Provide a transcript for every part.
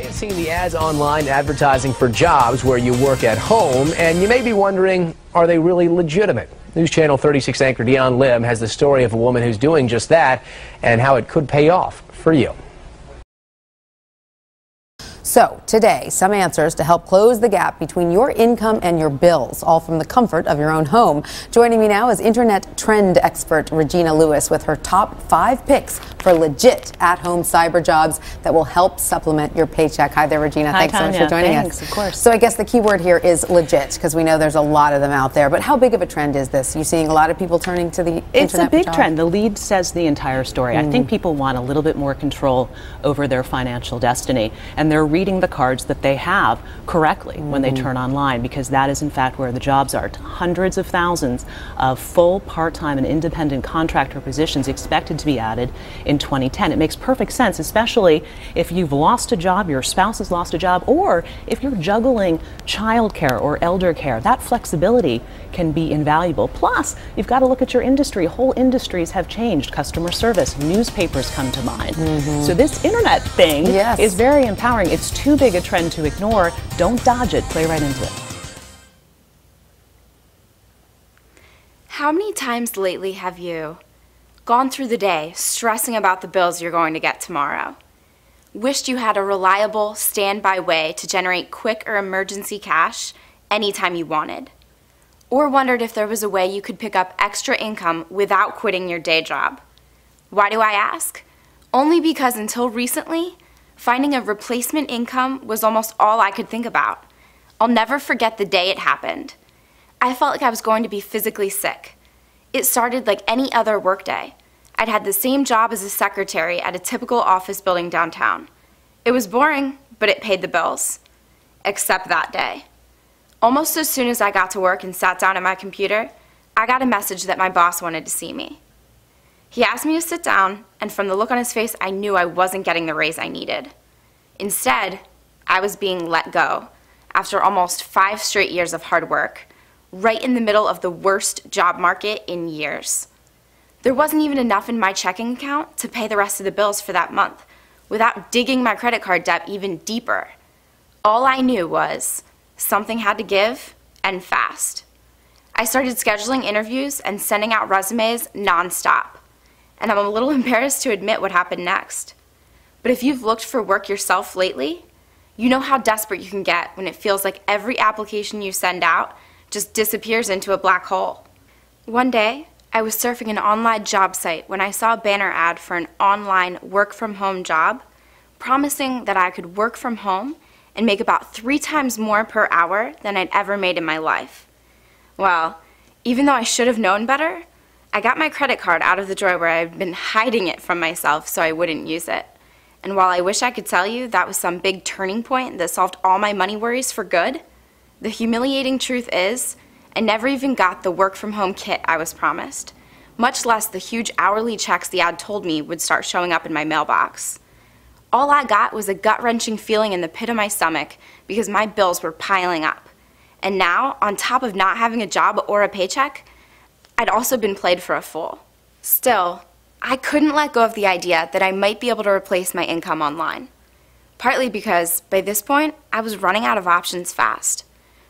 have seen the ads online advertising for jobs where you work at home, and you may be wondering, are they really legitimate? News Channel 36 anchor Dion Lim has the story of a woman who's doing just that and how it could pay off for you. So today, some answers to help close the gap between your income and your bills, all from the comfort of your own home. Joining me now is internet trend expert Regina Lewis with her top 5 picks for legit at-home cyber jobs that will help supplement your paycheck. Hi there, Regina. Hi, Thanks so much for joining us. Of course. So I guess the key word here is legit, because we know there's a lot of them out there. But how big of a trend is this? You seeing a lot of people turning to the internet? It's a big for jobs? trend. The lead says the entire story. I think people want a little bit more control over their financial destiny, and they're reading the cards that they have correctly when they turn online, because that is in fact where the jobs are. Hundreds of thousands of full, part-time and independent contractor positions expected to be added in 2010. It makes perfect sense, especially if you've lost a job, your spouse has lost a job, or if you're juggling childcare or elder care. That flexibility can be invaluable. Plus, you've got to look at your industry. Whole industries have changed. Customer service, newspapers come to mind. So this internet thing is very empowering. It's too big a trend to ignore. Don't dodge it. Play right into it. How many times lately have you gone through the day stressing about the bills you're going to get tomorrow? Wished you had a reliable standby way to generate quick or emergency cash anytime you wanted? Or wondered if there was a way you could pick up extra income without quitting your day job? Why do I ask? Only because until recently, finding a replacement income was almost all I could think about. I'll never forget the day it happened. I felt like I was going to be physically sick. It started like any other workday. I'd had the same job as a secretary at a typical office building downtown. It was boring, but it paid the bills. Except that day. Almost as soon as I got to work and sat down at my computer, I got a message that my boss wanted to see me. He asked me to sit down, and from the look on his face, I knew I wasn't getting the raise I needed. Instead, I was being let go after almost 5 straight years of hard work, right in the middle of the worst job market in years. There wasn't even enough in my checking account to pay the rest of the bills for that month, without digging my credit card debt even deeper. All I knew was something had to give, and fast. I started scheduling interviews and sending out resumes nonstop, and I'm a little embarrassed to admit what happened next. But if you've looked for work yourself lately, you know how desperate you can get when it feels like every application you send out just disappears into a black hole. One day, I was surfing an online job site when I saw a banner ad for an online work-from-home job, promising that I could work from home and make about 3 times more per hour than I'd ever made in my life. Well, even though I should have known better, I got my credit card out of the drawer where I'd been hiding it from myself so I wouldn't use it. And while I wish I could tell you that was some big turning point that solved all my money worries for good, the humiliating truth is I never even got the work-from-home kit I was promised, much less the huge hourly checks the ad told me would start showing up in my mailbox. All I got was a gut-wrenching feeling in the pit of my stomach because my bills were piling up. And now, on top of not having a job or a paycheck, I'd also been played for a fool. Still, I couldn't let go of the idea that I might be able to replace my income online. Partly because, by this point, I was running out of options fast.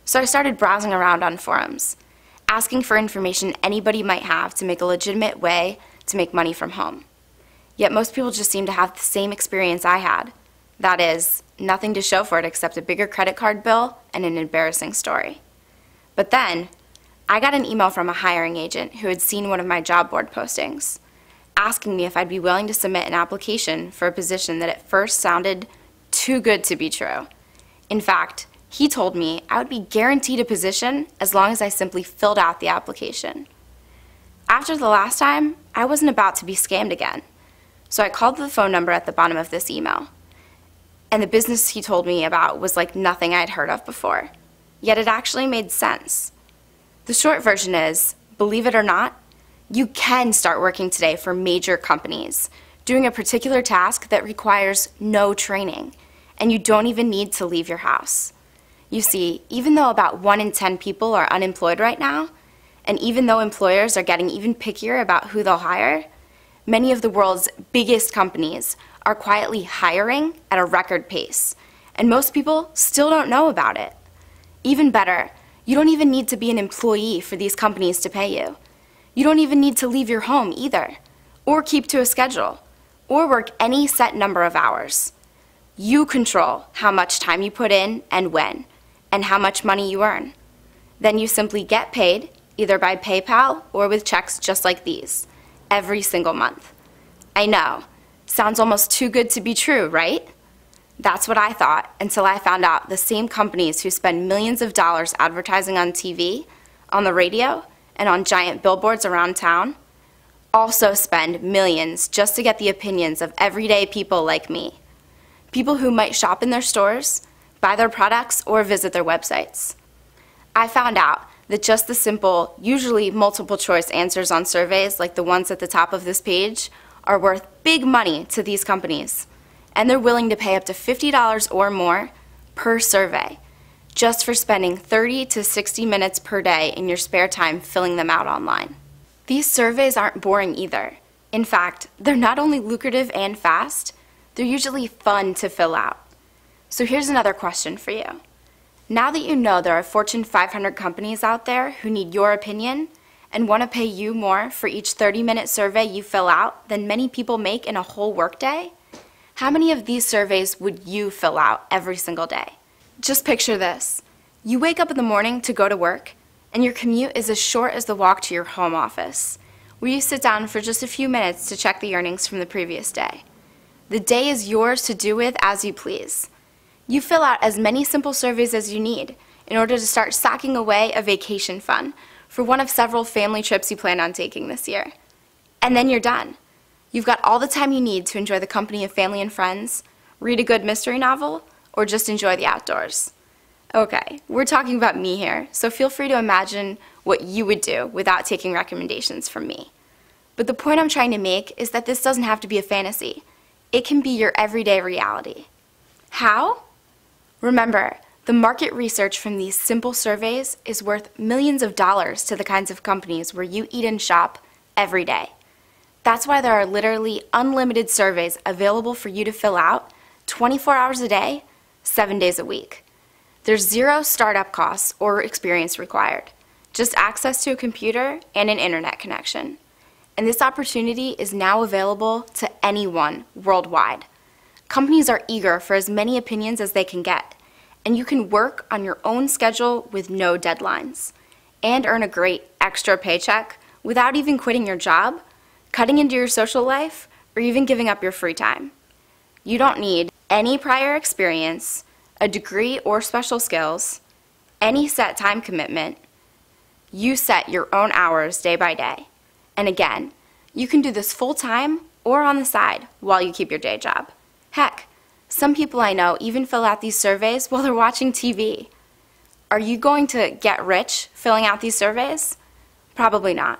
So I started browsing around on forums, asking for information anybody might have to make a legitimate way to make money from home. Yet most people just seem to have the same experience I had. That is, nothing to show for it except a bigger credit card bill and an embarrassing story. But then, I got an email from a hiring agent who had seen one of my job board postings, asking me if I'd be willing to submit an application for a position that at first sounded too good to be true. In fact, he told me I would be guaranteed a position as long as I simply filled out the application. After the last time, I wasn't about to be scammed again. So I called the phone number at the bottom of this email. And the business he told me about was like nothing I'd heard of before. Yet it actually made sense. The short version is, believe it or not, you can start working today for major companies, doing a particular task that requires no training, and you don't even need to leave your house. You see, even though about 1 in 10 people are unemployed right now, and even though employers are getting even pickier about who they'll hire, many of the world's biggest companies are quietly hiring at a record pace, and most people still don't know about it. Even better, you don't even need to be an employee for these companies to pay you. You don't even need to leave your home either, or keep to a schedule, or work any set number of hours. You control how much time you put in and when, and how much money you earn. Then you simply get paid, either by PayPal or with checks just like these, every single month. I know, sounds almost too good to be true, right? That's what I thought until I found out the same companies who spend millions of dollars advertising on TV, on the radio, and on giant billboards around town also spend millions just to get the opinions of everyday people like me. People who might shop in their stores, buy their products, or visit their websites. I found out that just the simple, usually multiple choice answers on surveys like the ones at the top of this page are worth big money to these companies. And they're willing to pay up to $50 or more per survey just for spending 30 to 60 minutes per day in your spare time filling them out online. These surveys aren't boring either. In fact, they're not only lucrative and fast, they're usually fun to fill out. So here's another question for you. Now that you know there are Fortune 500 companies out there who need your opinion and want to pay you more for each 30-minute survey you fill out than many people make in a whole workday, how many of these surveys would you fill out every single day? Just picture this. You wake up in the morning to go to work, and your commute is as short as the walk to your home office, where you sit down for just a few minutes to check the earnings from the previous day. The day is yours to do with as you please. You fill out as many simple surveys as you need in order to start socking away a vacation fund for one of several family trips you plan on taking this year. And then you're done. You've got all the time you need to enjoy the company of family and friends, read a good mystery novel, or just enjoy the outdoors. Okay, we're talking about me here, so feel free to imagine what you would do without taking recommendations from me. But the point I'm trying to make is that this doesn't have to be a fantasy. It can be your everyday reality. How? Remember, the market research from these simple surveys is worth millions of dollars to the kinds of companies where you eat and shop every day. That's why there are literally unlimited surveys available for you to fill out 24 hours a day, 7 days a week. There's zero startup costs or experience required, just access to a computer and an internet connection. And this opportunity is now available to anyone worldwide. Companies are eager for as many opinions as they can get, and you can work on your own schedule with no deadlines, and earn a great extra paycheck without even quitting your job, cutting into your social life, or even giving up your free time. You don't need any prior experience, a degree or special skills, any set time commitment. You set your own hours day by day. And again, you can do this full-time or on the side while you keep your day job. Heck, some people I know even fill out these surveys while they're watching TV. Are you going to get rich filling out these surveys? Probably not.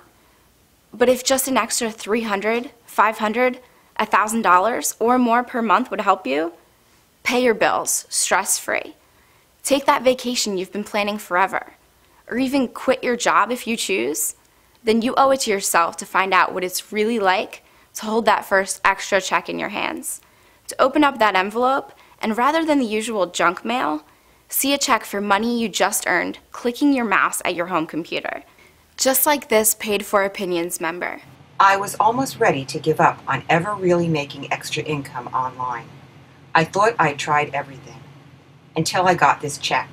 But if just an extra $300, $500, $1,000 or more per month would help you, pay your bills stress-free. Take that vacation you've been planning forever, or even quit your job if you choose, then you owe it to yourself to find out what it's really like to hold that first extra check in your hands, to open up that envelope, and rather than the usual junk mail, see a check for money you just earned clicking your mouse at your home computer, just like this Paid for Opinions member. I was almost ready to give up on ever really making extra income online. I thought I'd tried everything, until I got this check.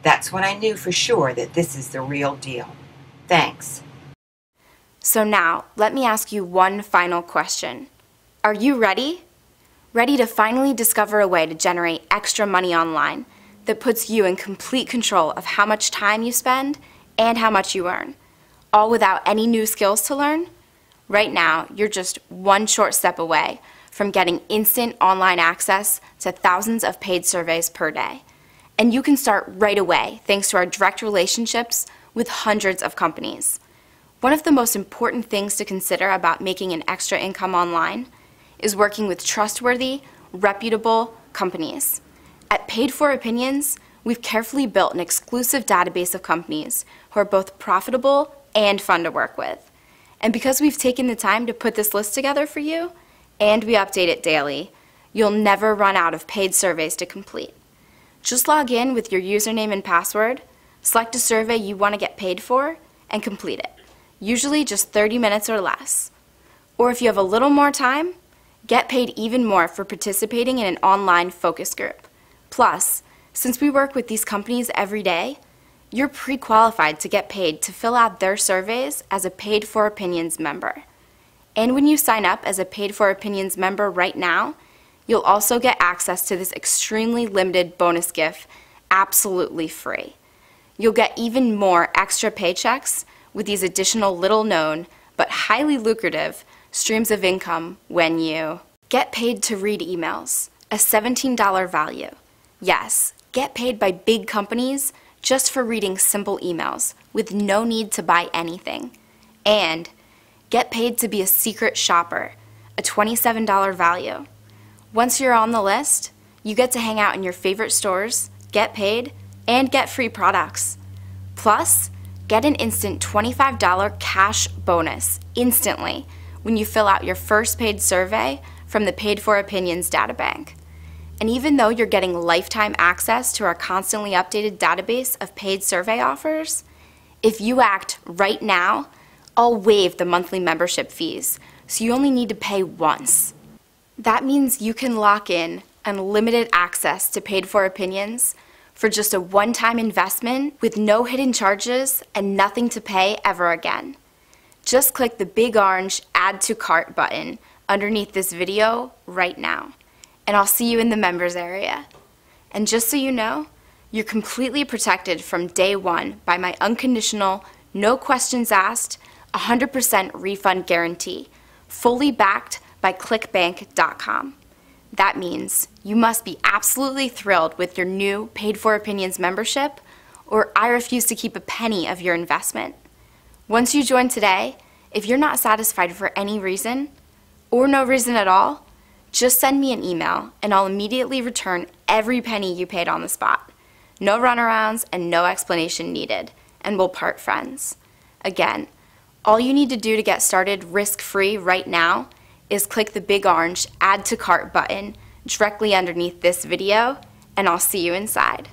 That's when I knew for sure that this is the real deal. Thanks. So now, let me ask you one final question. Are you ready? Ready to finally discover a way to generate extra money online that puts you in complete control of how much time you spend and how much you earn, all without any new skills to learn? Right now, you're just one short step away from getting instant online access to thousands of paid surveys per day. And you can start right away thanks to our direct relationships with hundreds of companies. One of the most important things to consider about making an extra income online is working with trustworthy, reputable companies. At Paid for Opinions, we've carefully built an exclusive database of companies who are both profitable and fun to work with. And because we've taken the time to put this list together for you, and we update it daily, you'll never run out of paid surveys to complete. Just log in with your username and password, select a survey you want to get paid for, and complete it. Usually just 30 minutes or less. Or if you have a little more time, get paid even more for participating in an online focus group. Plus, since we work with these companies every day, you're pre-qualified to get paid to fill out their surveys as a Paid for Opinions member. And when you sign up as a Paid for Opinions member right now, you'll also get access to this extremely limited bonus gift absolutely free. You'll get even more extra paychecks with these additional little-known but highly lucrative streams of income when you get paid to read emails, a $17 value. Yes, get paid by big companies just for reading simple emails with no need to buy anything. And get paid to be a secret shopper, a $27 value. Once you're on the list, you get to hang out in your favorite stores, get paid, and get free products. Plus, get an instant $25 cash bonus instantly when you fill out your first paid survey from the Paid for Opinions databank. And even though you're getting lifetime access to our constantly updated database of paid survey offers, if you act right now, I'll waive the monthly membership fees, so you only need to pay once. That means you can lock in unlimited access to Paid for Opinions for just a one-time investment with no hidden charges and nothing to pay ever again. Just click the big orange Add to Cart button underneath this video right now, and I'll see you in the members area. And just so you know, you're completely protected from day one by my unconditional, no questions asked, 100% refund guarantee, fully backed by ClickBank.com. That means you must be absolutely thrilled with your new Paid for Opinions membership, or I refuse to keep a penny of your investment. Once you join today, if you're not satisfied for any reason, or no reason at all, just send me an email and I'll immediately return every penny you paid on the spot. No runarounds and no explanation needed, and we'll part friends. Again, all you need to do to get started risk-free right now is click the big orange Add to Cart button directly underneath this video, and I'll see you inside.